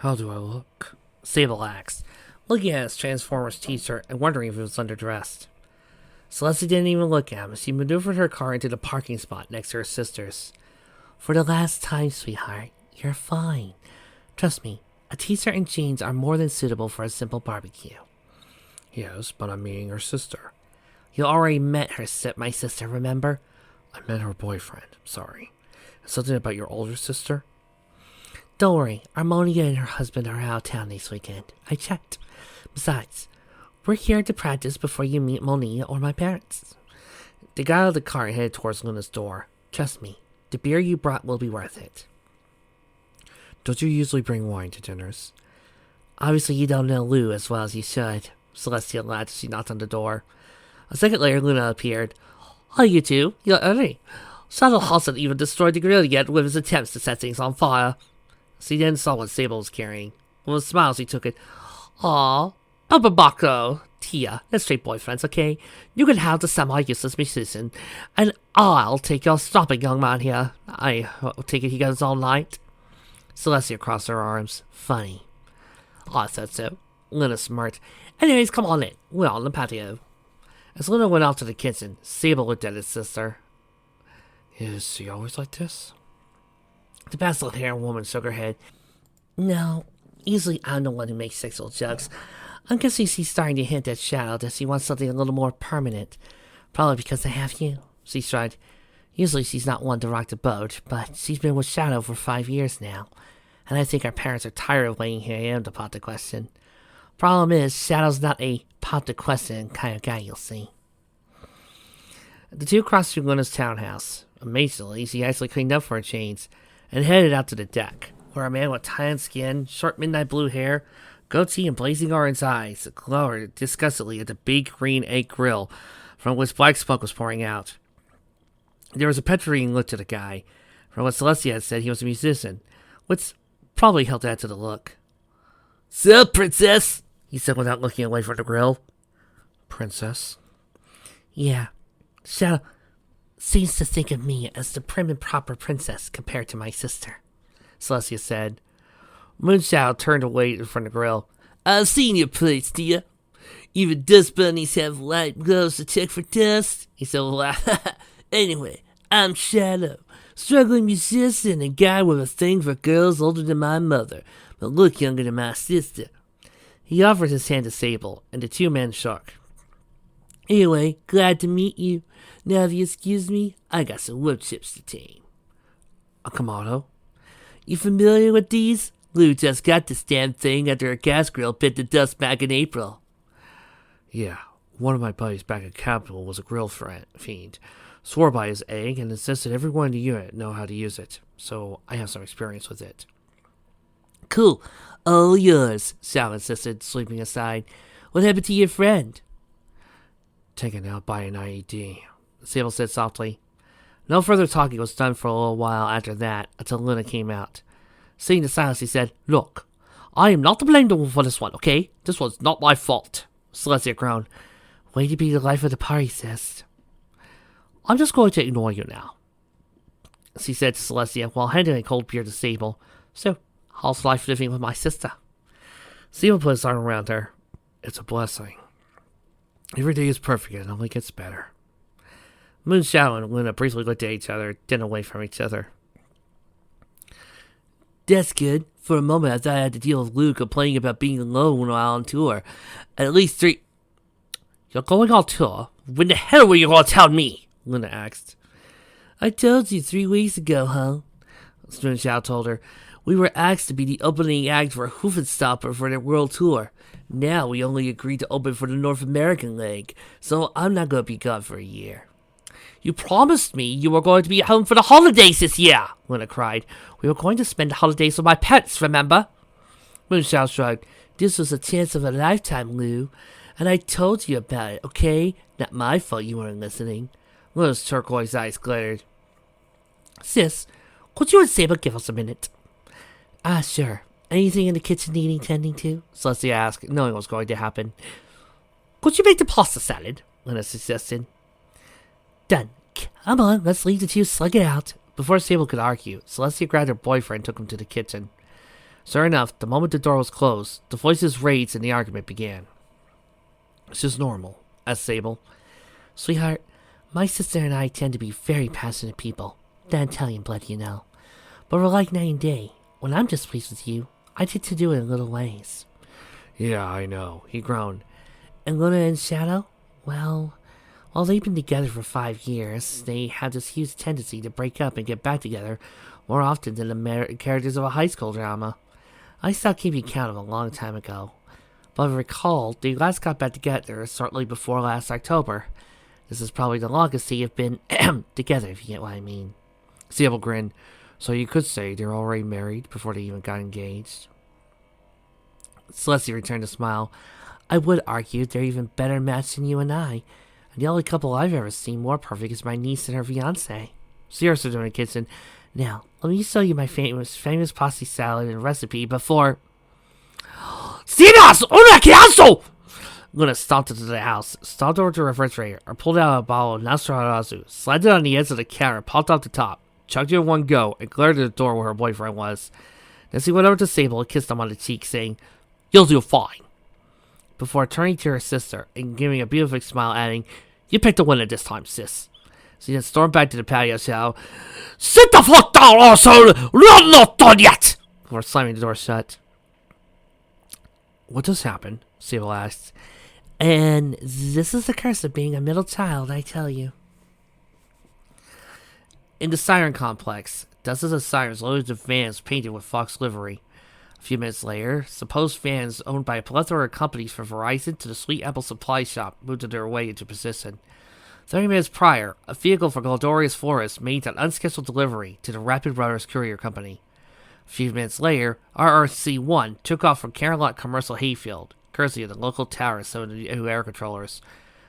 How do I look? Sable asked, looking at his Transformers t-shirt and wondering if it was underdressed. Celeste didn't even look at him as she maneuvered her car into the parking spot next to her sister's. For the last time, sweetheart, you're fine. Trust me, a t-shirt and jeans are more than suitable for a simple barbecue. Yes, but I'm meeting her sister. You already met my sister, remember? I met her boyfriend, sorry. Something about your older sister? Don't worry, Harmonia and her husband are out of town this weekend. I checked. Besides, we're here to practice before you meet Monia or my parents. They got out of the car and headed towards Luna's door. Trust me, the beer you brought will be worth it. Don't you usually bring wine to dinners? Obviously you don't know Lou as well as you should, Celestia laughed as she knocked on the door. A second later, Luna appeared. Hi, you two. You're early. Shadow hasn't even destroyed the grill yet with his attempts to set things on fire. She then saw what Sable was carrying. With a smile, she took it. Aw, Ababako, Tia, let's trade boyfriends, okay? You can have the semi-useless musician, and I'll take your stopping young man here. I take it he got his own light. Celestia crossed her arms. Funny. I thought so. Luna smirked. Anyways, come on in. We're on the patio. As Luna went out to the kitchen, Sable looked at his sister. Is she always like this? The pastel-haired woman shook her head. No, usually I'm the one who makes sexual jokes. I'm guessing she's starting to hint at Shadow that she wants something a little more permanent. Probably because I have you. She shrugged. Usually she's not one to rock the boat, but she's been with Shadow for 5 years now. And I think our parents are tired of waiting here I am to pot the question. Problem is, Shadow's not a pot the question kind of guy, you'll see. The two crossed through Luna's townhouse. Amazingly, she actually cleaned up for a change and headed out to the deck, where a man with tan skin, short midnight blue hair, goatee, and blazing orange eyes glowered disgustedly at the big green egg grill from which black smoke was pouring out. There was a penetrating look to the guy. From what Celestia had said, he was a musician, which probably helped add to the look. Sup, princess? He said without looking away from the grill. Princess? Yeah. Shadow seems to think of me as the prim and proper princess compared to my sister, Celestia said. Moonshadow turned away from the grill. I've seen your place, dear. Even dust bunnies have light gloves to check for dust, he said with a laugh. Anyway, I'm Shadow, struggling musician and guy with a thing for girls older than my mother, but look younger than my sister. He offered his hand to Sable, and the two men shook. Anyway, glad to meet you. Now if you excuse me, I got some wood chips to tame. A Kamado? You familiar with these? Lou just got this damn thing after a gas grill bit the dust back in April. Yeah, one of my buddies back at Capitol was a grill fiend. Swore by his egg and insisted everyone in the unit know how to use it, so I have some experience with it. Cool. All yours, Sal insisted, sweeping aside. What happened to your friend? Taken out by an IED, Sable said softly. No further talking was done for a little while after that, until Luna came out. Seeing the silence, he said, Look, I am not to blame for this one, okay? This was not my fault. Celestia groaned. Way to be the life of the party, sis. I'm just going to ignore you now, she said to Celestia while handing a cold beer to Sable. So, how's life living with my sister? Sable put his arm around her. It's a blessing. Every day is perfect and it only gets better. Moonshadow and Luna briefly looked at each other, then away from each other. That's good. For a moment I thought I had to deal with Lou complaining about being alone while on tour. At least 3... You're going on tour? When the hell were you going to tell me? Luna asked. I told you 3 weeks ago, huh? Moonshadow told her. We were asked to be the opening act for Hoofenstopper for their world tour. Now we only agreed to open for the North American leg, so I'm not going to be gone for a year. You promised me you were going to be home for the holidays this year, Luna cried. We were going to spend the holidays with my pets, remember? Moonshadow shrugged. This was a chance of a lifetime, Lou. And I told you about it, okay? Not my fault you weren't listening. Luna's turquoise eyes glittered. Sis, could you and Sable give us a minute? Sure. Anything in the kitchen needing tending to? Celestia asked, knowing what was going to happen. Could you make the pasta salad? Luna suggested. Done. Come on, let's leave the two slug it out. Before Sable could argue, Celestia grabbed her boyfriend and took him to the kitchen. Sure enough, the moment the door was closed, the voices raised and the argument began. It's just normal, asked Sable. Sweetheart, my sister and I tend to be very passionate people. That Italian blood, you know. But we're like night and day. When I'm displeased with you, I tend to do it in little ways. Yeah, I know, he groaned. And Luna and Shadow? Well, they've been together for 5 years. They have this huge tendency to break up and get back together more often than the characters of a high school drama. I stopped keeping count of a long time ago. But I recall they last got back together shortly before last October. This is probably the longest they have been together, if you get what I mean. Sable grinned. So you could say they're already married before they even got engaged. Celeste returned a smile. I would argue they're even better matched than you and I. And the only couple I've ever seen more perfect is my niece and her fiancé. Sierra stood in the kitchen. Now, let me show you my famous pasta salad and recipe before... Sinas! Una chiasso! Luna stomped into the house, stomped over to the refrigerator, and pulled out a bottle of Nosferatu, slammed it on the edge of the counter, popped off the top, chugged it in one go, and glared at the door where her boyfriend was. Then she went over to Sable and kissed him on the cheek, saying, You'll do fine. Before turning to her sister and giving a beautiful smile, adding, You picked the winner this time, sis. She then stormed back to the patio, shouting, Sit the fuck down, arsehole! We're not done yet! Before slamming the door shut. What just happened? Sable asked. And this is the curse of being a middle child, I tell you. In the Siren Complex, dozens of sirens loaded with vans painted with Fox livery. A few minutes later, supposed vans owned by a plethora of companies from Verizon to the Sweet Apple Supply Shop moved their way into position. 30 minutes prior, a vehicle for Glorious Flores made an unscheduled delivery to the Rapid Runners Courier Company. A few minutes later, RRC-1 took off from Carolot Commercial Hayfield, courtesy of the local towers so the new air controllers.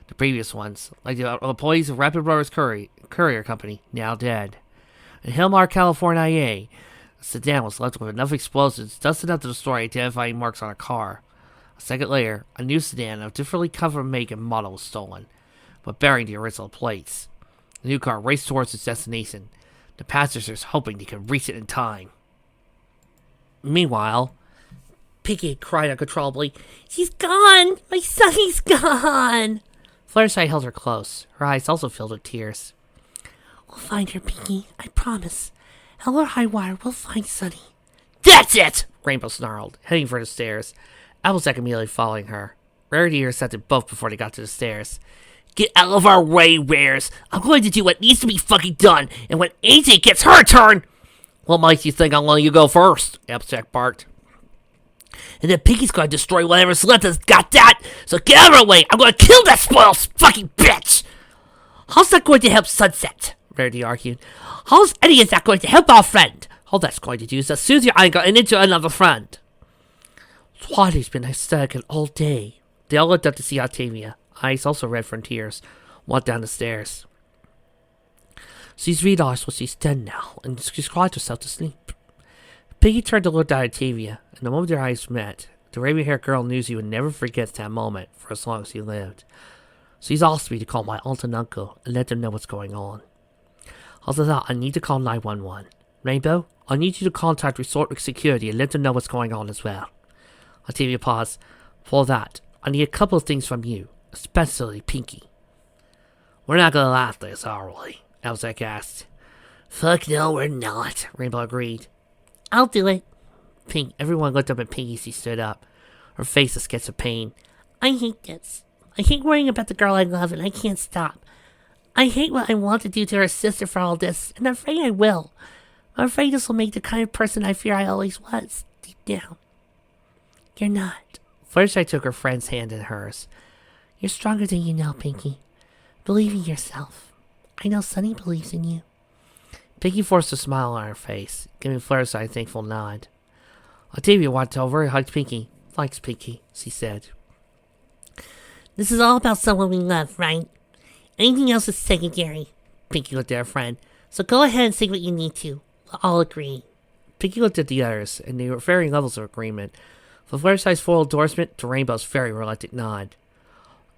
The previous ones, like the employees of Rapid Runners Courier Company, now dead. In Hillmar, California, a sedan was left with enough explosives just enough to destroy identifying marks on a car. A second later, a new sedan of differently covered make and model was stolen, but bearing the original plates. The new car raced towards its destination, the passengers hoping they could reach it in time. Meanwhile, Piggy cried uncontrollably, She's gone! My Sonny's gone! Fluttershy held her close. Her eyes also filled with tears. We'll find her, Piggy, I promise. Hell or high wire, we'll find Sonny. That's it! Rainbow snarled, heading for the stairs. Applejack immediately following her. Rarity intercepted both before they got to the stairs. Get out of our way, Rares! I'm going to do what needs to be fucking done, and when AJ gets her turn... What makes you think I'm letting you go first? Applejack barked. And then Piggy's going to destroy whatever's left has got that! So get out of our way! I'm going to kill that spoiled fucking bitch! How's that going to help Sunset? Rarity argued. How's any of that going to help our friend? All that's going to do is soothe your anger and into another friend. Twilight's been hysterical all day. They all looked up to see Octavia, eyes also red from tears, walked down the stairs. She's realized what she's done now, and she's cried herself to sleep. Piggy turned to look at Octavia, and the moment their eyes met, the raven-haired girl knew she would never forget that moment for as long as she lived. She's asked me to call my aunt and uncle and let them know what's going on. After that, I need to call 911. Rainbow, I need you to contact Resort Security and let them know what's going on as well. Octavia paused. For that, I need a couple of things from you, especially Pinky. We're not gonna laugh this, are we? Applejack asked. Fuck no, we're not, Rainbow agreed. I'll do it. Everyone looked up at Pinky as she stood up, her face a sketch of pain. I hate this. I hate worrying about the girl I love and I can't stop. I hate what I want to do to her sister for all this, and I'm afraid I will. I'm afraid this will make the kind of person I fear I always was, deep down. You're not. Fluttershy took her friend's hand in hers. You're stronger than you know, Pinky. Believe in yourself. I know Sunny believes in you. Pinky forced a smile on her face, giving Fluttershy a thankful nod. Octavia walked over and hugged Pinky. Thanks, Pinky, she said. This is all about someone we love, right? Anything else is secondary. Pinky looked at her friend. So go ahead and say what you need to. We'll all agree. Pinky looked at the others, and they were varying levels of agreement. From Fluttershy's full endorsement to Rainbow's very reluctant nod.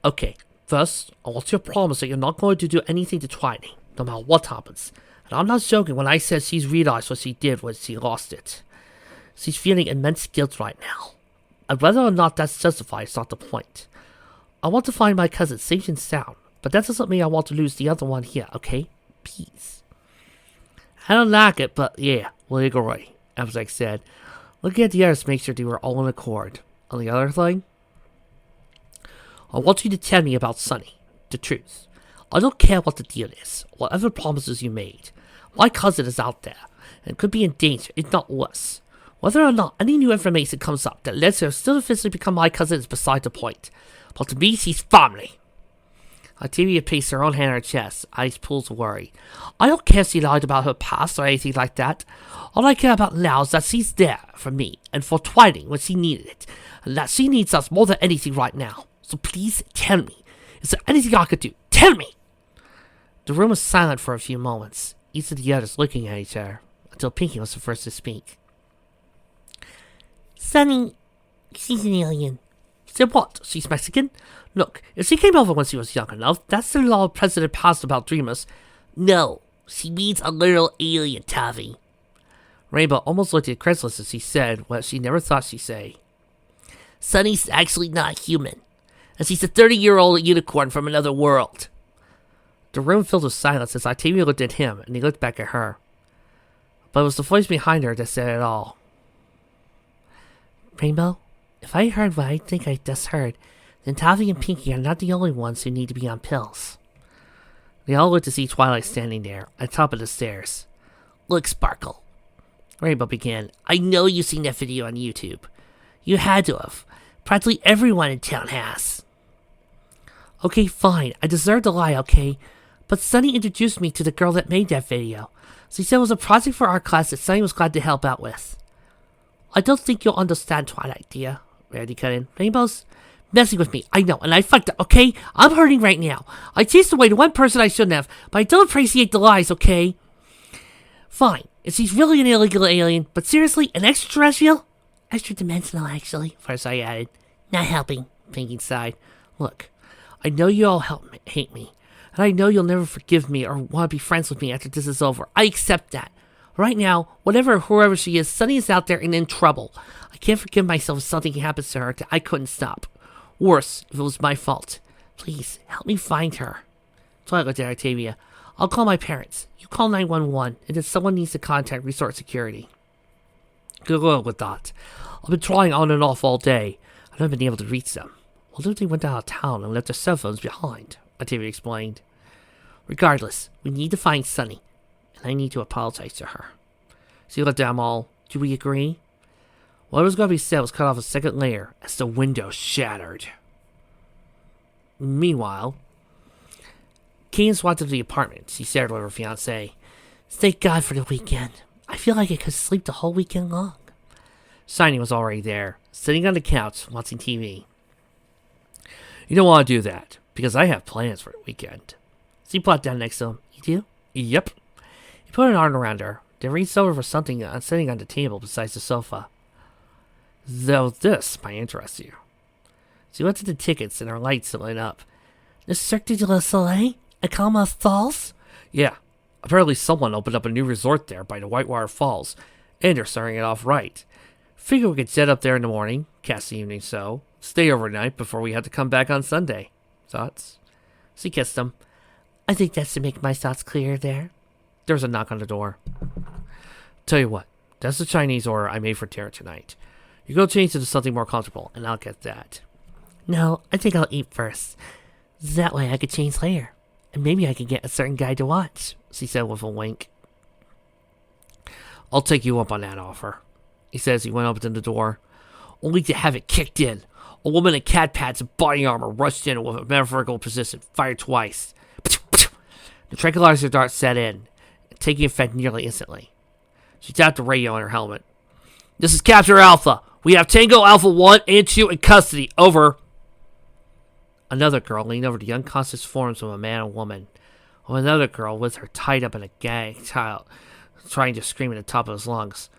Okay, first, I want you to promise that you're not going to do anything to Twilight, no matter what happens. And I'm not joking when I said she's realized what she did when she lost it. She's feeling immense guilt right now. And whether or not that's justified is not the point. I want to find my cousin safe and sound, but that doesn't mean I want to lose the other one here, okay? Peace. I don't like it, but yeah, we'll agree, Abzak said. Looking at the others to make sure they were all in accord. On the other thing, I want you to tell me about Sunny. The truth. I don't care what the deal is, whatever promises you made. My cousin is out there, and could be in danger, if not worse. Whether or not any new information comes up that lets her still officially become my cousin is beside the point. But to me, she's family. Octavia placed her own hand on her chest, eyes pools of worry. I don't care if she lied about her past or anything like that. All I care about now is that she's there for me and for Twining when she needed it, and that she needs us more than anything right now. So please tell me. Is there anything I could do? Tell me! The room was silent for a few moments, each of the others looking at each other, until Pinky was the first to speak. Sunny, she's an alien. Said what? She's Mexican? Look, if she came over when she was young enough, that's the law President passed about dreamers. No, she means a literal alien, Tavi. Rainbow almost looked incredulous as she said what she never thought she'd say. Sunny's actually not human, and she's a 30-year-old unicorn from another world. The room filled with silence as Octavia looked at him, and he looked back at her. But it was the voice behind her that said it all. Rainbow, if I heard what I think I just heard, then Tavi and Pinky are not the only ones who need to be on pills. They all looked to see Twilight standing there, at the top of the stairs. Look, Sparkle. Rainbow began. I know you've seen that video on YouTube. You had to have. Practically everyone in town has. Okay, fine. I deserve to lie, okay? But Sunny introduced me to the girl that made that video. She said it was a project for our class that Sunny was glad to help out with. I don't think you'll understand, Twilight, dear. Rarity cut in. Rainbow's messing with me. I know, and I fucked up, okay? I'm hurting right now. I chased away the one person I shouldn't have, but I don't appreciate the lies, okay? Fine. If she's really an illegal alien, but seriously, an extraterrestrial? Extra-dimensional, actually, Farsight added. Not helping, Pinky sighed. Look, I know you all hate me, and I know you'll never forgive me or want to be friends with me after this is over. I accept that. Right now, whoever she is, Sunny is out there and in trouble. I can't forgive myself if something happens to her that I couldn't stop. Worse, if it was my fault. Please, help me find her. Twilight looked at Octavia. I'll call my parents. You call 911, and then someone needs to contact Resort Security. Good luck with that. I've been trying on and off all day. I haven't been able to reach them. Well, if they went out of town and left their cell phones behind, Octavia explained. Regardless, we need to find Sunny, and I need to apologize to her. See you them all. Do we agree? What was going to be said was cut off a second layer as the window shattered. Meanwhile, Kane walked into the apartment. She stared with her fiancé. Thank God for the weekend. I feel like I could sleep the whole weekend long. Shiny was already there, sitting on the couch, watching TV. You don't want to do that, because I have plans for the weekend. She plopped down next to him. You do? Yep. He put an arm around her, then reached over for something sitting on the table beside the sofa. Though this might interest you. She looked at the tickets and her lights lit up. The Cirque du Soleil? At Klamath Falls? Yeah. Apparently someone opened up a new resort there by the Whitewater Falls, and they're starting it off right. Figure we could jet up there in the morning, cast the evening show, stay overnight before we have to come back on Sunday. Thoughts? She kissed him. I think that's to make my thoughts clear there. There was a knock on the door. Tell you what, that's the Chinese order I made for Tara tonight. You go change into something more comfortable, and I'll get that. No, I think I'll eat first. That way I could change later. And maybe I can get a certain guy to watch, she said with a wink. I'll take you up on that offer, he said as he went up to the door, only to have it kicked in. A woman in cat pads and body armor rushed in with a metaphorical precision, fired twice. The tranquilizer dart set in, taking effect nearly instantly. She tapped the radio on her helmet. This is Capture Alpha. We have Tango Alpha 1 and 2 in custody. Over. Another girl leaned over the unconscious forms of a man and woman, while another girl with her tied up in a gag child, trying to scream at the top of his lungs.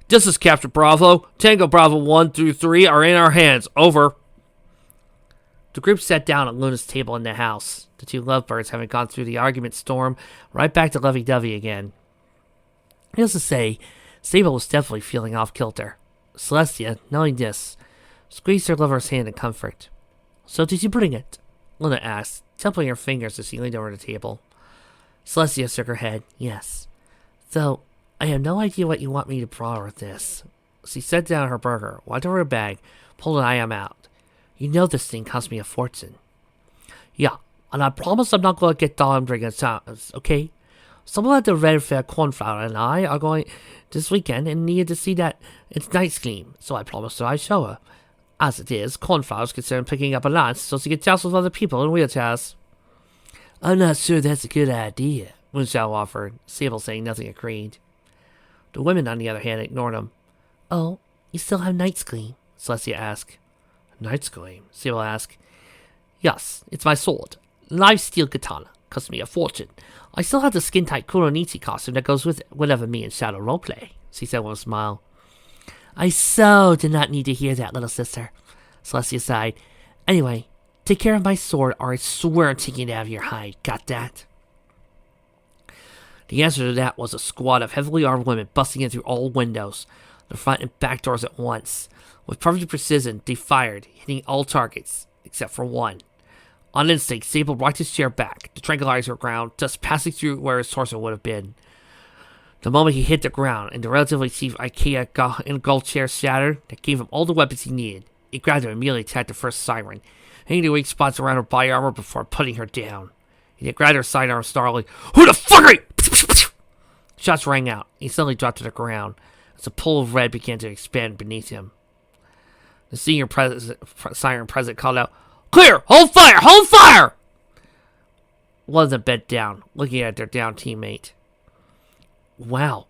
This is Capture Bravo. Tango Bravo 1 through 3 are in our hands. Over. The group sat down at Luna's table in the house, the two lovebirds having gone through the argument storm right back to lovey-dovey again. Needless to say, Sable was definitely feeling off-kilter. Celestia, knowing this, squeezed her lover's hand in comfort. So did you bring it? Luna asked, templing her fingers as she leaned over the table. Celestia shook her head. Yes. Though, I have no idea what you want me to draw with this. She set down her burger, wiped over her bag, pulled an item out. You know this thing cost me a fortune. Yeah, and I promise I'm not going to get down during exams, okay? Someone at the Red Fair Cornflower and I are going this weekend and needed to see that it's night gleam, so I promised her I'd show her. As it is, Cornflower's considered picking up a lunch so she can joust with other people in wheelchairs. I'm not sure that's a good idea, Moonshell offered, Sable saying nothing agreed. The women, on the other hand, ignored him. Oh, you still have Night's Gleam? Celestia asked. Night's Gleam? Sable asked. Yes, it's my sword. Live steel katana. Cost me a fortune. I still have the skin-tight Kuronichi costume that goes with it whenever me and Shadow roleplay, she said with a smile. I so did not need to hear that, little sister, Celestia sighed. Anyway, take care of my sword or I swear I'm taking it out of your hide. Got that? The answer to that was a squad of heavily armed women busting in through all windows, the front and back doors at once. With perfect precision, they fired, hitting all targets, except for one. On instinct, Sable rocked his chair back, the tranquilizer ground, just passing through where his torso would have been. The moment he hit the ground and the relatively cheap IKEA gold chair shattered, that gave him all the weapons he needed. He grabbed her and immediately attacked the first siren, hitting the weak spots around her body armor before putting her down. He then grabbed her sidearm startlingly. Who the fuck are you? Shots rang out. He suddenly dropped to the ground as a pool of red began to expand beneath him. The senior siren president called out, Clear! Hold fire! Hold fire! One of them bent down, looking at their downed teammate. Wow.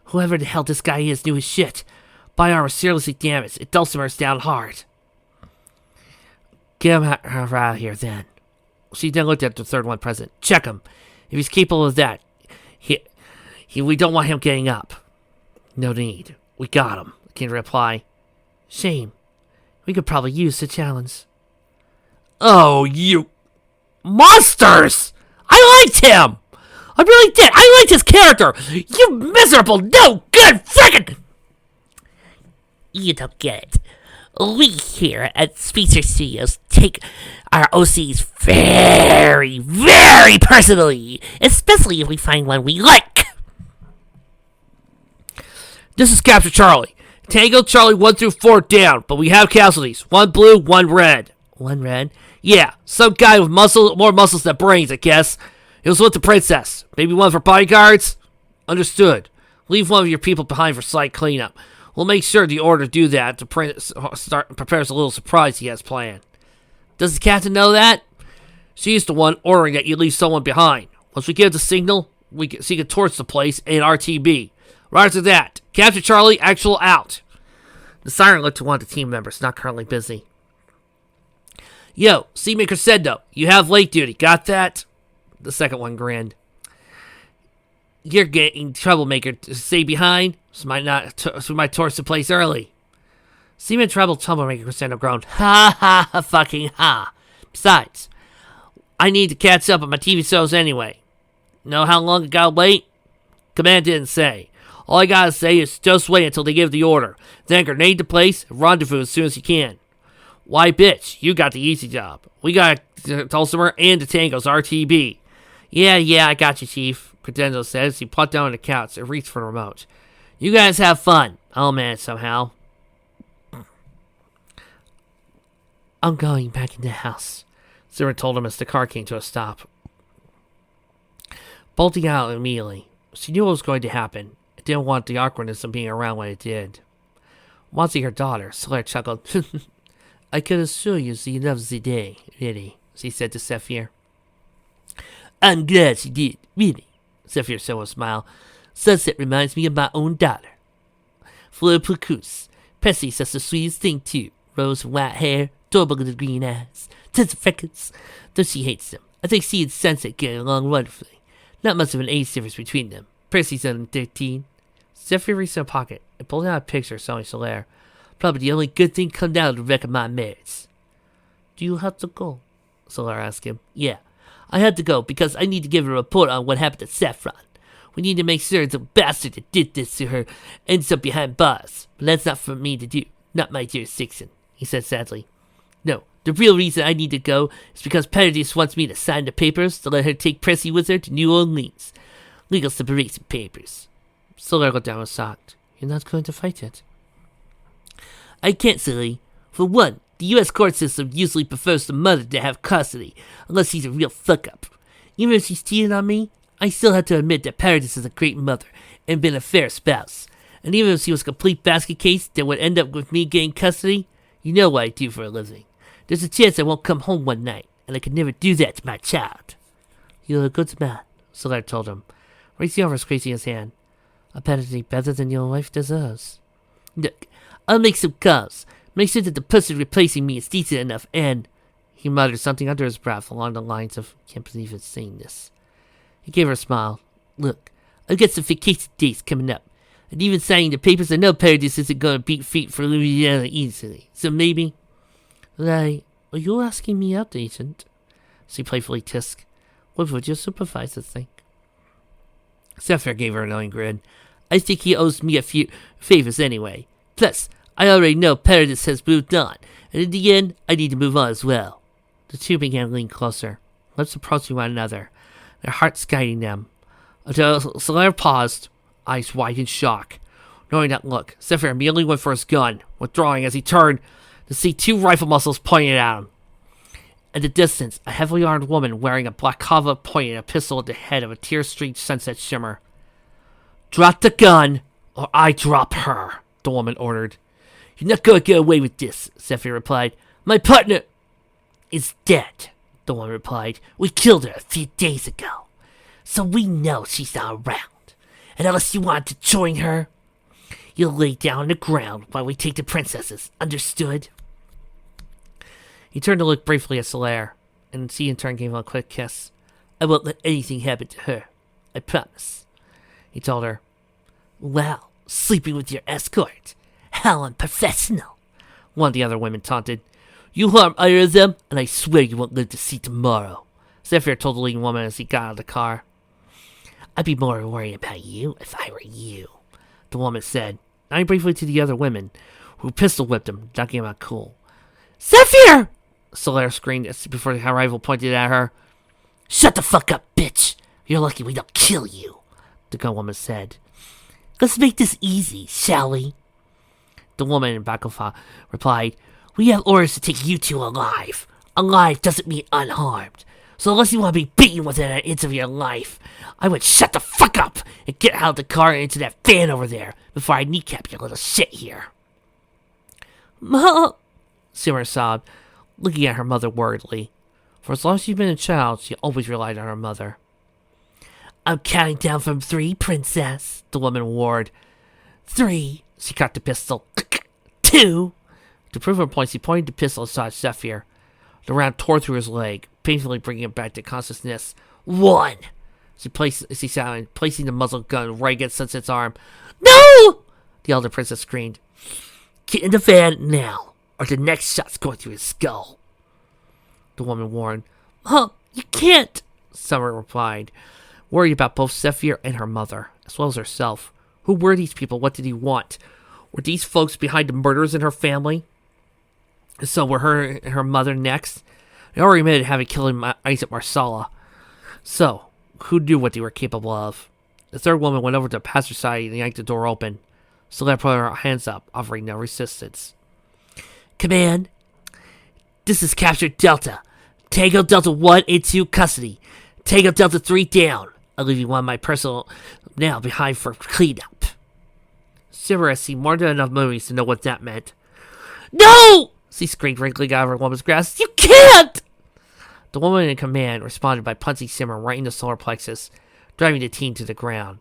Whoever the hell this guy is knew his shit. Body armor seriously damaged. It dulcimer's down hard. Get him out of here, then. She then looked at the third one present. Check him. If he's capable of that, we don't want him getting up. No need. We got him, King replied. Shame. We could probably use the challenge. Oh, you monsters! I liked him! I really did! I liked his character! You miserable, no good frickin'! You don't get it. We here at Speedster Studios take our OCs very, very personally, especially if we find one we like. This is Capture Charlie. Tango Charlie 1 through 4 down, but we have casualties. 1 blue, 1 red. 1 red? Yeah, some guy with more muscles than brains, I guess. He was with the princess. Maybe one of her bodyguards? Understood. Leave one of your people behind for site cleanup. We'll make sure the order to do that. The prince prepares a little surprise he has planned. Does the captain know that? She's the one ordering that you leave someone behind. Once we give the signal, we can seek it towards the place and RTB. Right after that, Capture Charlie, actual out. The siren looked to one of the team members, not currently busy. Yo, Seamaker Crescendo, you have late duty, got that? The second one grinned. You're getting troublemaker to stay behind, so we might torch the place early. Seaman Troublemaker Crescendo groaned. Ha ha fucking ha. Besides, I need to catch up on my TV shows anyway. Know how long it got wait? Command didn't say. All I gotta say is just wait until they give the order. Then grenade the place and rendezvous as soon as you can. Why, bitch, you got the easy job. We got Dulcimer and the Tango's RTB. Yeah, I got you, Chief, Credendo said as he plucked down on the couch and reached for the remote. You guys have fun. I'll manage somehow. I'm going back in the house, Zimmer told him as the car came to a stop. Bolting out immediately, she knew what was going to happen. It didn't want the awkwardness of being around when it did. Watching her daughter, Solaire chuckled. I can assure you she loves the day, really, she said to Zephyr. I'm glad she did, really, Zephyr said with a smile. Sunset reminds me of my own daughter. Fleur Pucus. Percy says the sweetest thing, too. Rose white hair, adorable little green eyes, tons of freckles. Though she hates them. I think she and Sunset get along wonderfully. Not much of an age difference between them. Percy's only 13. Zephyr reached in her pocket and pulled out a picture showing Solaire. Probably the only good thing come down to the wreck of my merits. Do you have to go? Solaire asked him. Yeah, I had to go because I need to give a report on what happened at Saffron. We need to make sure the bastard that did this to her ends up behind bars. But that's not for me to do. Not my jurisdiction, he said sadly. No, the real reason I need to go is because Paradis wants me to sign the papers to let her take Pressy with her to New Orleans. Legal separation papers. Solaire looked down and shocked. You're not going to fight it? I can't, silly. For one, the U.S. court system usually prefers the mother to have custody, unless she's a real fuck-up. Even if she's cheating on me, I still have to admit that Paradis is a great mother and been a fair spouse. And even if she was a complete basket case that would end up with me getting custody, you know what I do for a living. There's a chance I won't come home one night, and I could never do that to my child. You're a good man, Solaire told him, reaching over, squeezing his hand. Apparently better than your wife deserves. Look, I'll make some calls. Make sure that the person replacing me is decent enough, and... He muttered something under his breath along the lines of, can't believe it's saying this. He gave her a smile. Look, I've got some vacation days coming up. And even signing the papers, I know Paradis isn't going to beat feet for Louisiana easily. So maybe... Are you asking me out, agent? She playfully tisked. What would your supervisor think? Sapphire gave her an knowing grin. I think he owes me a few favors anyway. Plus, I already know Paradis has moved on, and in the end, I need to move on as well. The two began to lean closer, lips approaching one another, their hearts guiding them. Until Solaire paused, eyes wide in shock. Knowing that look, Sapphire immediately went for his gun, withdrawing as he turned to see two rifle muzzles pointed at him. At the distance, a heavily armed woman wearing a balaclava pointed a pistol at the head of a tear-streaked sunset shimmer. Drop the gun, or I drop her, the woman ordered. You're not going to get away with this, Sapphire replied. My partner is dead, the woman replied. We killed her a few days ago, so we know she's not around. And unless you want to join her, you'll lay down on the ground while we take the princesses. Understood? He turned to look briefly at Solaire, and she in turn gave him a quick kiss. I won't let anything happen to her. I promise. He told her. Well, sleeping with your escort. How unprofessional. One of the other women taunted. You harm either of them, and I swear you won't live to see tomorrow. Sapphire told the leading woman as he got out of the car. I'd be more worried about you if I were you, the woman said, nodding briefly to the other women, who pistol-whipped him, knocking him out cool. Sapphire! Solaire screamed before her rival pointed at her. Shut the fuck up, bitch! You're lucky we don't kill you, the gun woman said. Let's make this easy, shall we? The woman in Bakofa replied, We have orders to take you two alive. Alive doesn't mean unharmed. So unless you want to be beaten within an inch of your life, I would shut the fuck up and get out of the car and into that van over there before I kneecap your little shit here. Mom, Simmer sobbed, looking at her mother worriedly. For as long as she's been a child, she always relied on her mother. I'm counting down from 3, princess, the woman warned. 3, she cocked the pistol. 2. To prove her point, she pointed the pistol aside Sapphire. The round tore through his leg, painfully bringing him back to consciousness. 1. She sounded, placing the muzzled gun right against Sunset's arm. No! The elder princess screamed. Get in the van now, or the next shot's going through his skull. The woman warned. Huh, you can't, Summer replied, worried about both Sapphire and her mother, as well as herself. Who were these people? What did he want? Were these folks behind the murders in her family? So were her and her mother next? They already admitted having killed Isaac Marsala. So, who knew what they were capable of? The third woman went over to the passenger side and yanked the door open. Solaire put her hands up, offering no resistance. Command, this is Capture Delta. Tango Delta 1 into custody. Tango Delta 3 down. I'll leave you one of my personnel now behind for cleanup. Simmer has seen more than enough movies to know what that meant. No! She screamed, wriggling out of her woman's grasp. You can't! The woman in command responded by punching Simmer right in the solar plexus, driving the teen to the ground.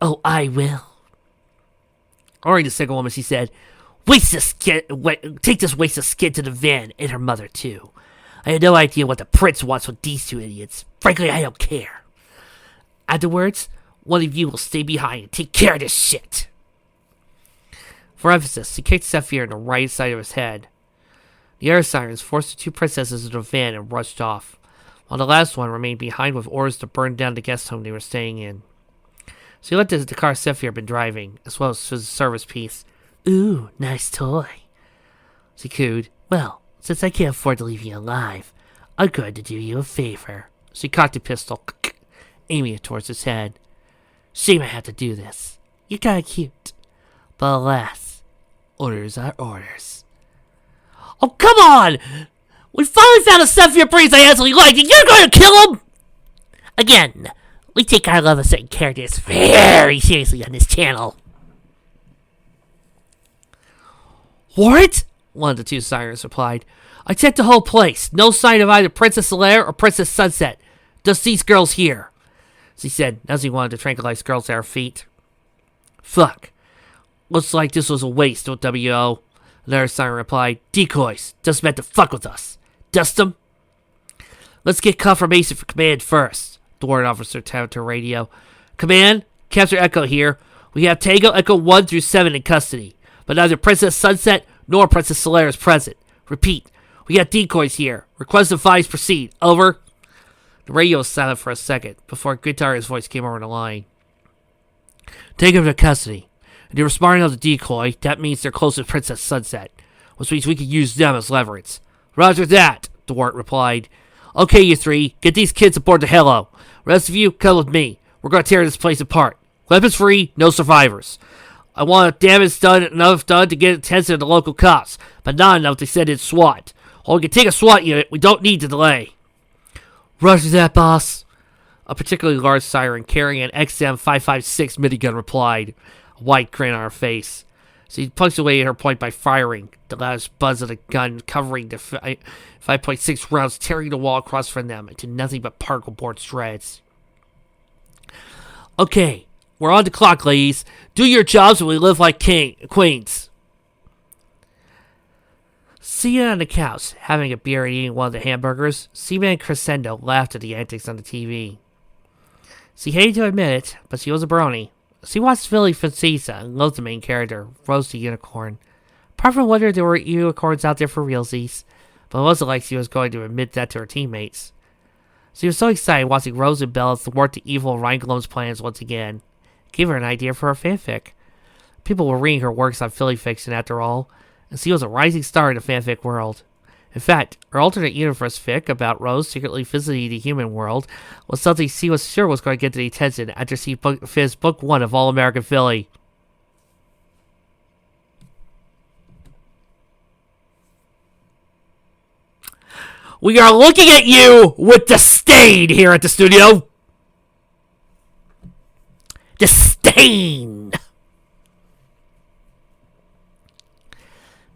Oh, I will. Ordering the second woman, she said, take this waste of skin to the van, and her mother, too. I had no idea what the prince wants with these two idiots. Frankly, I don't care. Afterwards, one of you will stay behind and take care of this shit. For emphasis, he kicked Sapphire in the right side of his head. The air sirens forced the two princesses into the van and rushed off, while the last one remained behind with orders to burn down the guest home they were staying in. So he looked at the car Sephiroth had been driving, as well as his service piece. Ooh, nice toy. So he cooed. Well, since I can't afford to leave you alive, I'm going to do you a favor. So he cocked the pistol, aiming it towards his head. Shame I have to do this. You're kinda cute. But alas, orders are orders. Oh, come on! We finally found a Sephiroth priest I actually liked, and you're going to kill him! Again, we take our love of certain characters very seriously on this channel. What? One of the two sirens replied. I checked the whole place. No sign of either Princess Solaire or Princess Sunset. Just these girls here. As he said, as he wanted to tranquilize girls at our feet. Fuck. Looks like this was a waste, W.O. Another siren replied. Decoys. Just meant to fuck with us. Dust them? Let's get confirmation for command first. The warrant officer tapped her radio. Command, Captain Echo here. We have Tango Echo 1 through 7 in custody, but neither Princess Sunset nor Princess Solaire is present. Repeat, we got decoys here. Request advised proceed. Over. The radio was silent for a second before Guitar's voice came over the line. Take him to custody. If they're responding on the decoy, that means they're close to Princess Sunset, which means we can use them as leverage. Roger that, the warrant replied. Okay, you three, get these kids aboard the helo. Rest of you, come with me. We're going to tear this place apart. Weapons free, no survivors. I want damage done enough done to get attention to the local cops, but not enough to send in SWAT. While we can take a SWAT unit, we don't need to delay. Roger that, boss. A particularly large siren carrying an XM556 minigun replied, a wide grin on her face. So he punched away at her point by firing, the loudest buzz of the gun covering the 5.6 rounds, tearing the wall across from them into nothing but particle board shreds. Okay, we're on the clock, ladies. Do your jobs and we live like queens. Seated on the couch, having a beer and eating one of the hamburgers, Seaman Crescendo laughed at the antics on the TV. She hated to admit it, but she was a brony. She watched Philly Francesa and loved the main character, Rose the Unicorn. Apart from whether there were unicorns out there for realsies, but it wasn't like she was going to admit that to her teammates. She was so excited watching Rose and Bella thwart the evil Rhineglome's plans once again. It gave her an idea for a fanfic. People were reading her works on Philly fiction after all, and she was a rising star in the fanfic world. In fact, her alternate universe fic about Rose secretly visiting the human world was something she was sure was going to get the attention after she finished book 1 of All American Philly. We are looking at you with disdain here at the studio. Disdain.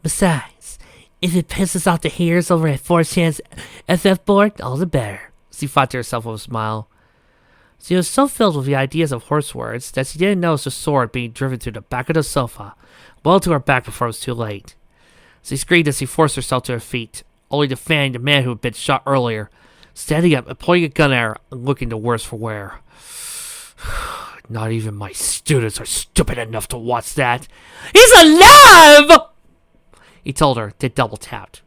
Besides, if it pisses off the haters over at 4chan's FF board, all the better. She thought to herself with a smile. She was so filled with the ideas of horse words that she didn't notice the sword being driven through the back of the sofa, well to her back before it was too late. She screamed as she forced herself to her feet, only to find the man who had been shot earlier, standing up and pointing a gun at her and looking the worse for wear. Not even my students are stupid enough to watch that. He's alive! He told her, then double tapped.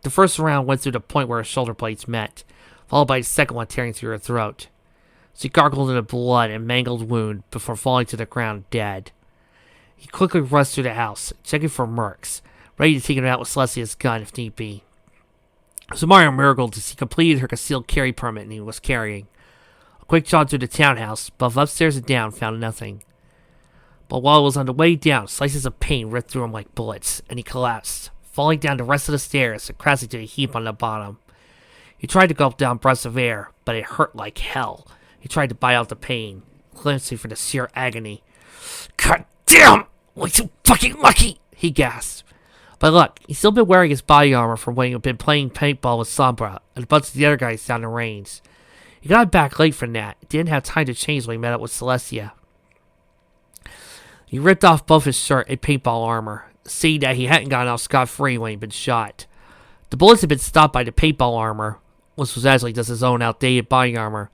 The first round went through the point where her shoulder blades met, followed by a second one tearing through her throat. She gargled in a blood and mangled wound before falling to the ground dead. He quickly rushed through the house, checking for mercs, ready to take him out with Celestia's gun if need be. It was a Mario miracle as he completed her concealed carry permit and he was carrying. A quick jaunt through the townhouse, both upstairs and down, found nothing. But while it was on the way down, slices of pain ripped through him like bullets, and he collapsed, falling down the rest of the stairs and crashing to a heap on the bottom. He tried to gulp down breaths of air, but it hurt like hell. He tried to bite out the pain, clenching for the sheer agony. God damn! We're so fucking lucky! He gasped. But look, he's still been wearing his body armor from when he'd been playing paintball with Sombra and a bunch of the other guys down the range. He got back late from that, didn't have time to change when he met up with Celestia. He ripped off both his shirt and paintball armor, seeing that he hadn't gotten off scot-free when he'd been shot. The bullets had been stopped by the paintball armor, which was actually just his own outdated body armor,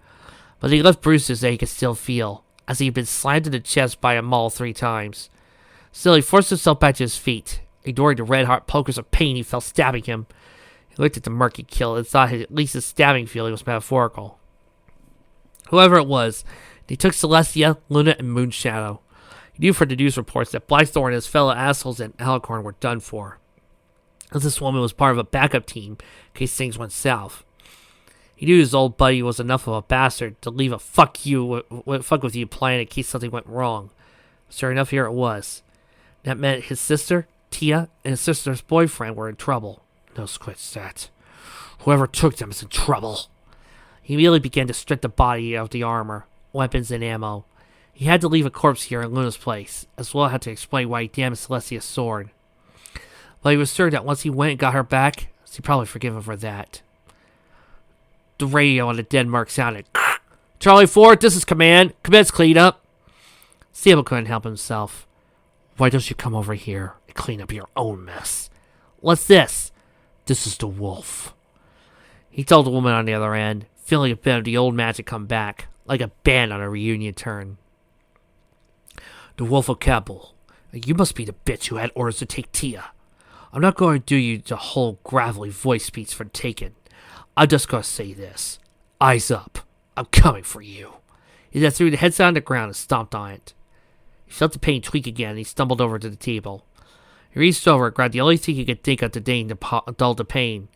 but he left bruises that he could still feel, as he had been slammed in the chest by a maul 3 times. Still, he forced himself back to his feet, ignoring the red-hot pokers of pain he felt stabbing him. He looked at the murky kill and thought at least his stabbing feeling was metaphorical. Whoever it was, They took Celestia, Luna, and Moonshadow. He knew from the news reports that Blackthorn and his fellow assholes at Alicorn were done for, as this woman was part of a backup team in case things went south. He knew his old buddy was enough of a bastard to leave a fuck with you plan in case something went wrong. Sure enough, here it was. That meant his sister, Tia, and his sister's boyfriend were in trouble. No squits that. Whoever took them is in trouble. He immediately began to strip the body of the armor, weapons, and ammo. He had to leave a corpse here in Luna's place, as well as had to explain why he damaged Celestia's sword. But he was sure that once he went and got her back, he'd probably forgive him for that. The radio on the Denmark sounded. Charlie 4, this is Command. Commence cleanup. Sable couldn't help himself. Why don't you come over here and clean up your own mess? What's this? This is the wolf. He told the woman on the other end, feeling a bit of the old magic come back, like a band on a reunion turn. The Wolf of Kabul. You must be the bitch who had orders to take Tia. I'm not going to do you the whole gravelly voice speech for taken. I'm just going to say this. Eyes up. I'm coming for you. He then threw the headset on the ground and stomped on it. He felt the pain tweak again and he stumbled over to the table. He reached over and grabbed the only thing he could think of to dull the pain.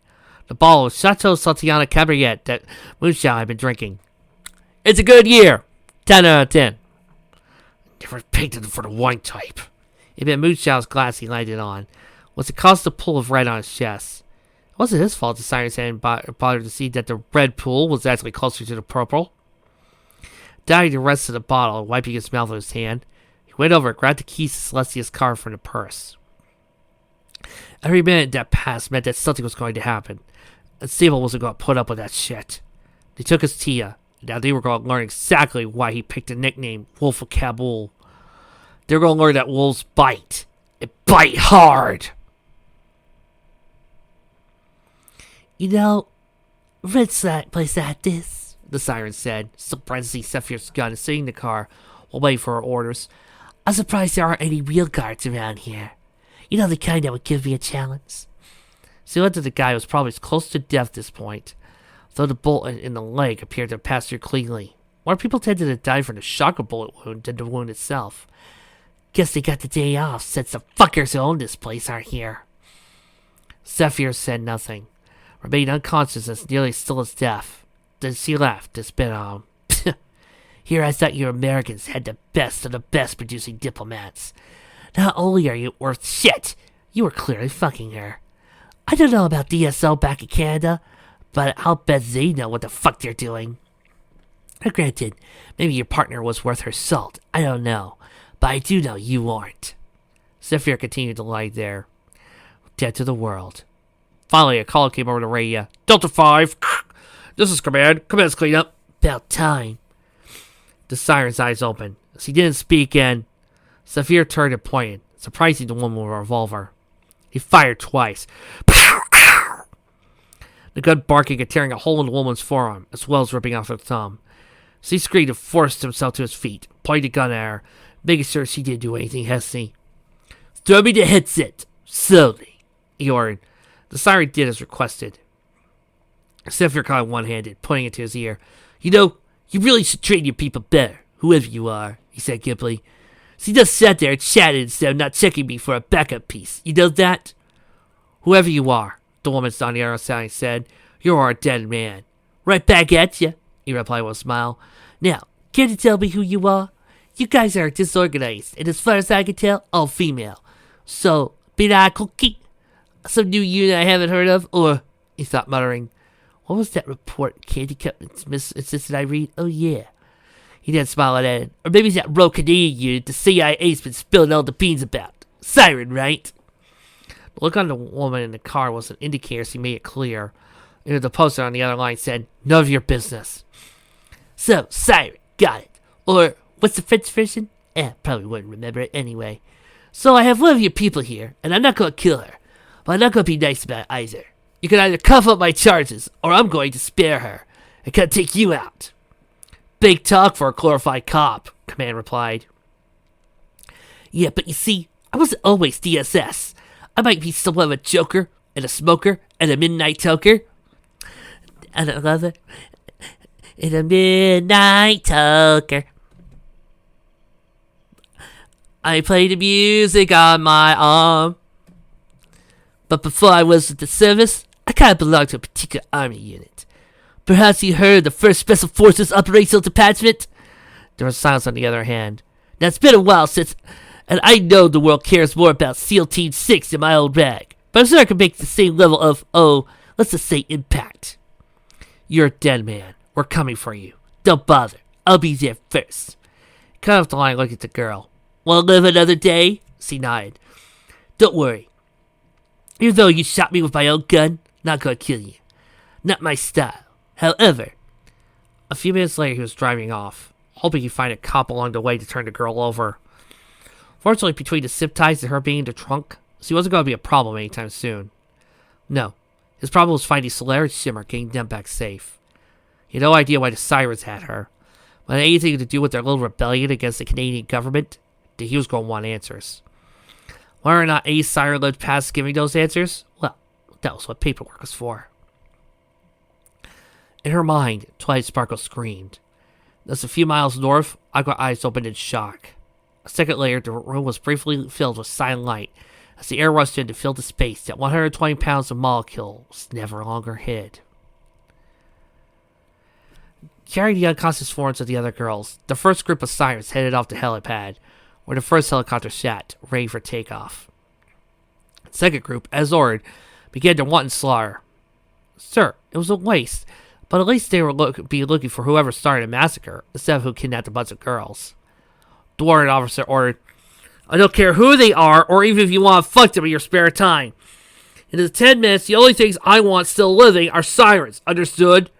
The bottle of Chateau Santillana Cabernet that Moonshadow had been drinking. It's a good year. 10 out of 10. Never painted for the wine type. It had been Moonshadow's glass he landed on. Was it caused a pool of red on his chest? It wasn't his fault the sirens hadn't bothered to see that the red pool was actually closer to the purple. Downing the rest of the bottle and wiping his mouth with his hand, he went over and grabbed the keys to Celestia's car from the purse. Every minute that passed meant that something was going to happen, and Sable wasn't going to put up with that shit. They took his Tia. Now they were going to learn exactly why he picked the nickname Wolf of Kabul. They were going to learn that wolves bite. And bite hard. You know, Red's place like this, the siren said, surprisingly Zephyr's gun and sitting in the car while waiting for her orders. I'm surprised there aren't any real guards around here. You know, the kind that would give me a challenge. She looked at the guy who was probably as close to death at this point, though the bullet in the leg appeared to have passed through cleanly. More people tended to die from the shock of bullet wound than the wound itself. Guess they got the day off since the fuckers who own this place aren't here. Zephyr said nothing, remained unconscious as nearly still as death. Then she laughed and spit on him. Here I thought you Americans had the best of the best producing diplomats. Not only are you worth shit, you were clearly fucking her. I don't know about DSO back in Canada, but I'll bet they know what the fuck they're doing. Granted, maybe your partner was worth her salt, I don't know, but I do know you aren't. Zephyr continued to lie there, dead to the world. Finally, a call came over the radio. Delta 5, this is Command. Command's clean up. About time. The siren's eyes opened. As he didn't speak and Zephyr turned and pointed, surprising the woman with a revolver. He fired twice. The gun barking and tearing a hole in the woman's forearm, as well as ripping off her thumb. She screamed and forced himself to his feet, pointing the gun at her, making sure she didn't do anything hasty. Throw me the headset, slowly, he ordered. The siren did as requested. Zephyr caught one-handed, pointing it to his ear. You know, you really should train your people better, whoever you are, he said gimply. She just sat there and chatted instead of not checking me for a backup piece. You know that? Whoever you are, the woman on the other side said, you're a dead man. Right back at you, he replied with a smile. Now, care to tell me who you are? You guys are disorganized, and as far as I can tell, all female. So, be I cookie? Some new unit I haven't heard of, or, he thought, muttering, what was that report Candy Cup insisted I read? Oh, yeah. He then smiled at it. Or maybe that rogue Canadian unit the CIA's been spilling all the beans about. Siren, right? The look on the woman in the car was an indicator she made it clear. And the poster on the other line said, none of your business. So, Siren, got it. Or, what's the French version? Probably wouldn't remember it anyway. So I have one of your people here, and I'm not going to kill her. But I'm not going to be nice about it either. You can either cough up my charges, or I'm going to spare her. and can take you out. Big talk for a glorified cop, Command replied. Yeah, but you see, I wasn't always DSS. I might be somewhat of a joker, and a smoker, and a midnight toker. And another, and a midnight toker. I play the music on my arm. But before I was with the service, I kind of belonged to a particular army unit. Perhaps you heard the 1st Special Forces Operational Detachment? There was silence on the other hand. Now, it's been a while since, and I know the world cares more about SEAL Team 6 than my old rag. But I'm sure I can make the same level of, let's just say impact. You're a dead man. We're coming for you. Don't bother. I'll be there first. Cut off the line and looked at the girl. Want to live another day? She nodded. Don't worry. Even though you shot me with my own gun, not gonna kill you. Not my style. However, a few minutes later he was driving off, hoping he'd find a cop along the way to turn the girl over. Fortunately, between the zip ties and her being in the trunk, she wasn't going to be a problem anytime soon. No, his problem was finding Solaire and Shimmer, getting them back safe. He had no idea why the Sirens had her, but had anything to do with their little rebellion against the Canadian government, then he was going to want answers. Whether or not any Siren lived past giving those answers, well, that was what paperwork was for. In her mind, Twilight Sparkle screamed. Just a few miles north, Aqua's eyes opened in shock. A second later, the room was briefly filled with silent light as the air rushed in to fill the space that 120 pounds of molecules never longer hid. Carrying the unconscious forms of the other girls, the first group of Sirens headed off the helipad, where the first helicopter sat, ready for takeoff. The second group, as ordered, began their wanton slaughter. Sir, it was a waste, but at least they would be looking for whoever started a massacre, instead of who kidnapped a bunch of girls. The warrant officer ordered, I don't care who they are, or even if you want to fuck them in your spare time. In the 10 minutes, the only things I want still living are Sirens, understood?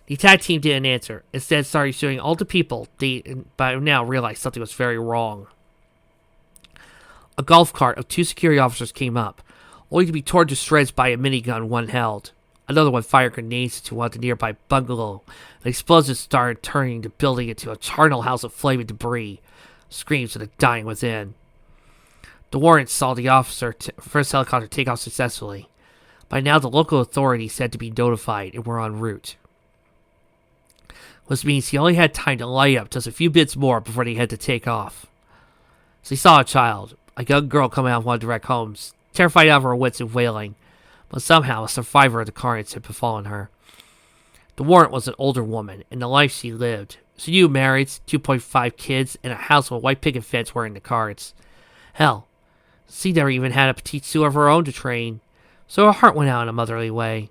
The attack team didn't answer. Instead, started shooting all the people they by now realized something was very wrong. A golf cart of 2 security officers came up, only to be torn to shreds by a minigun one held. Another one fired grenades into one of the nearby bungalow. The explosions started turning the building into a charnel house of flaming debris. Screams of the dying within. The warrant saw the first helicopter take off successfully. By now, the local authorities had to be notified and were en route. Which means he only had time to light up just a few bits more before they had to take off. So he saw a child, a young girl coming out of one of the wreck homes, terrified out of her wits and wailing, but somehow a survivor of the carnage had befallen her. The warrant was an older woman, and the life she lived. She knew married, 2.5 kids, and a house with a white picket fence were in the cards. Hell, she never even had a petite sous of her own to train, so her heart went out in a motherly way.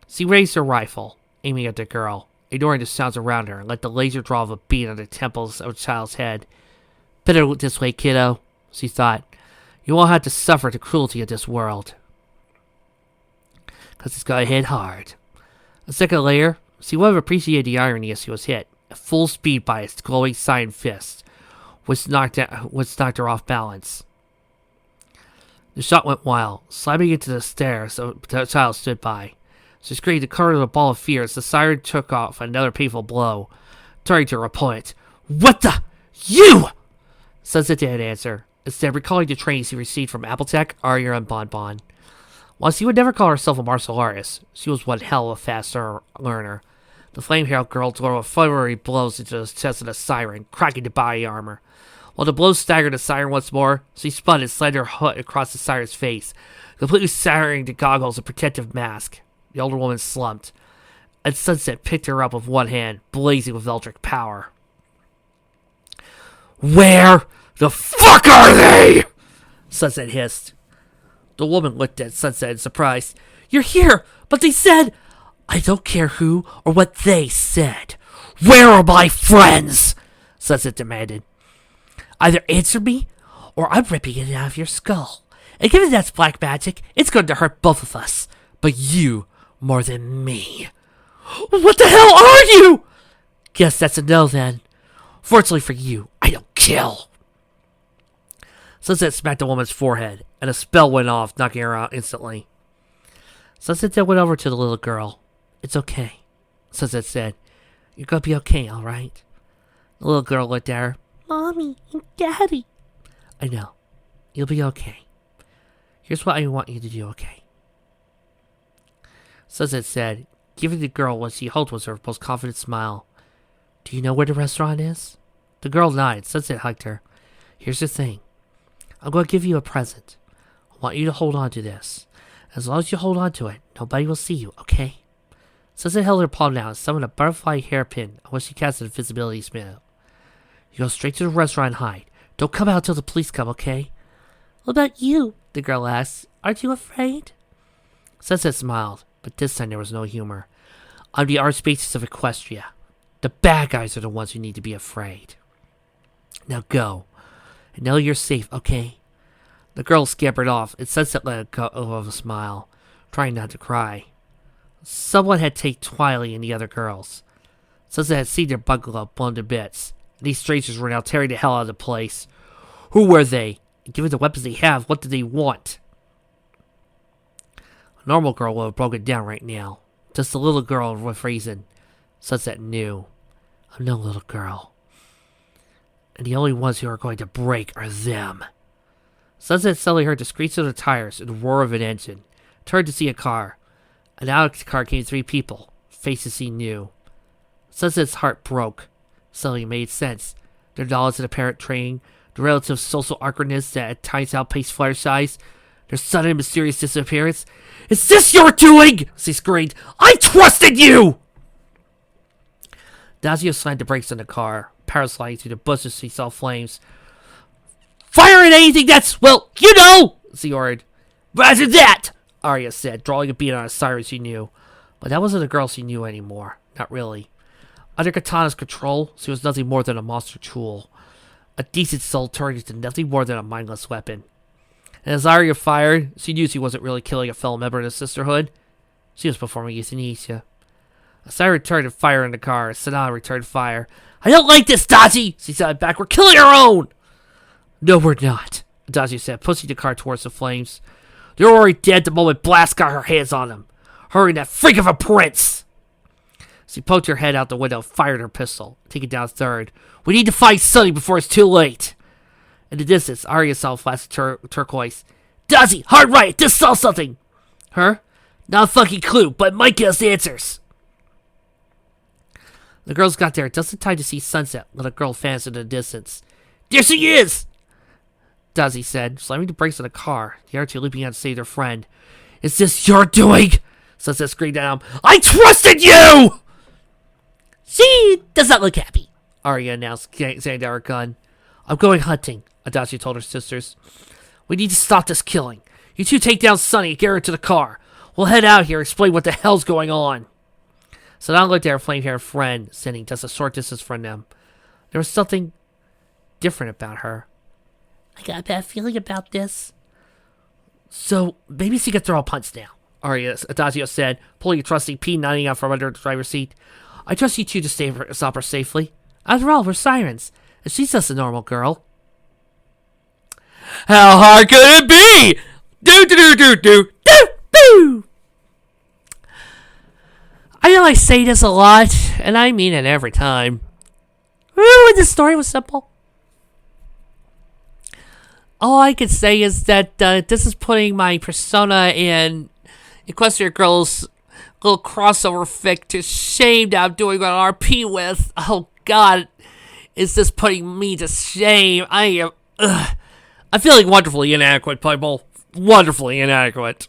She raised her rifle, aiming at the girl, ignoring the sounds around her, and let the laser draw of a bead on the temples of the child's head. Better this way, kiddo, she thought. You won't have to suffer the cruelty of this world. 'Cause it's gonna hit hard. A second later, she would have appreciated the irony as she was hit, at full speed by its glowing cyan fist, which knocked her off balance. The shot went wild, slamming into the stairs the child stood by. She screamed and covered with a ball of fear as the siren took off another painful blow, turning to her opponent. What the? You! Sunset didn't answer, instead recalling the training she received from Appletech, Arya, and Bonbon. While she would never call herself a martial artist, she was one hell of a fast learner. The flame-haired girl drove flurry blows into the chest of the siren, cracking the body armor. While the blows staggered the siren once more, she spun and slammed her hood across the siren's face, completely shattering the goggles and protective mask. The older woman slumped, and Sunset picked her up with one hand, blazing with electric power. Where the fuck are they? Sunset hissed. The woman looked at Sunset in surprise. You're here, but they said... I don't care who or what they said. Where are my friends? Sunset demanded. Either answer me, or I'm ripping it out of your skull. And given that's black magic, it's going to hurt both of us. But you more than me. What the hell are you? Guess that's a no then. Fortunately for you, I don't kill. Sunset smacked the woman's forehead, and a spell went off, knocking her out instantly. Sunset then went over to the little girl. It's okay, Sunset said. You're gonna be okay, alright? The little girl looked at her. Mommy and Daddy. I know. You'll be okay. Here's what I want you to do, okay? Sunset said, giving the girl what she hoped was her most confident smile. Do you know where the restaurant is? The girl nodded. Sunset hugged her. Here's the thing. I'm going to give you a present. I want you to hold on to this. As long as you hold on to it, nobody will see you, okay? Sunset held her palm down and summoned a butterfly hairpin on which she cast an invisibility spell. You go straight to the restaurant and hide. Don't come out till the police come, okay? What about you? The girl asked. Aren't you afraid? Sunset smiled, but this time there was no humor. I'm the Archbishop of Equestria. The bad guys are the ones who need to be afraid. Now go. And know you're safe, okay? The girl scampered off, and Sunset let go of a smile, trying not to cry. Someone had taken Twilight and the other girls. Sunset had seen their bungalow blown to bits, and these strangers were now tearing the hell out of the place. Who were they? And given the weapons they have, what did they want? A normal girl would have broken down right now. Just a little girl with reason. Sunset knew. I'm no little girl. And the only ones who are going to break are them. Sunset suddenly heard the screech of the tires and the roar of an engine. Turned to see a car. And out of the car came 3 people, faces he knew. Sunset's heart broke. Suddenly it made sense. Their knowledge of apparent training, the relative social awkwardness that at times outpaced Fluttershy's, their sudden and mysterious disappearance. Is this your doing? She screamed. I trusted you! Dazio slammed the brakes on the car, parasliding through the bushes. He saw flames. Fire at anything that's, well, you know, she ordered. Roger that, Arya said, drawing a bead on a siren she knew. But that wasn't a girl she knew anymore. Not really. Under Katana's control, she was nothing more than a monster tool. A decent soul turned into nothing more than a mindless weapon. And as Arya fired, she knew she wasn't really killing a fellow member of the Sisterhood. She was performing euthanasia. A siren turned and fired in the car. Sanaa returned fire. I don't like this, Daji! She said back. We're killing our own! No, we're not, Daji said, pushing the car towards the flames. They're already dead the moment Blast got her hands on them. Her and that freak of a prince! She poked her head out the window and fired her pistol, taking down third. We need to find Sunny before it's too late! In the distance, Arya saw a flash of turquoise. Daji, hard right! This saw something! Her? Not a fucking clue, but it might get us answers! The girls got there just in time to see Sunset, when a girl vanished in the distance. There she is! Dazi said, slamming the brakes on the car, the other two leaping out to save their friend. Is this your doing? Sunset screamed at him. I trusted you! She does not look happy, Arya announced, saying down her gun. I'm going hunting, Adachi told her sisters. We need to stop this killing. You two take down Sunny and get her into the car. We'll head out here and explain what the hell's going on. Sanaa looked at her flame-haired friend, sitting just a short distance from them. There was something different about her. I got a bad feeling about this. So, maybe she could throw a punch now, Adagio said, pulling a trusting P90 out from under the driver's seat. I trust you two to stop her safely. After all, we're sirens, and she's just a normal girl. How hard could it be? Do-do-do-do-do-do-do! I know I say this a lot, and I mean it every time. Remember when the story was simple? All I can say is that this is putting my persona in Equestria Girls' little crossover fic to shame that I'm doing an RP with. Oh God, is this putting me to shame? I'm feeling wonderfully inadequate, people. Wonderfully inadequate.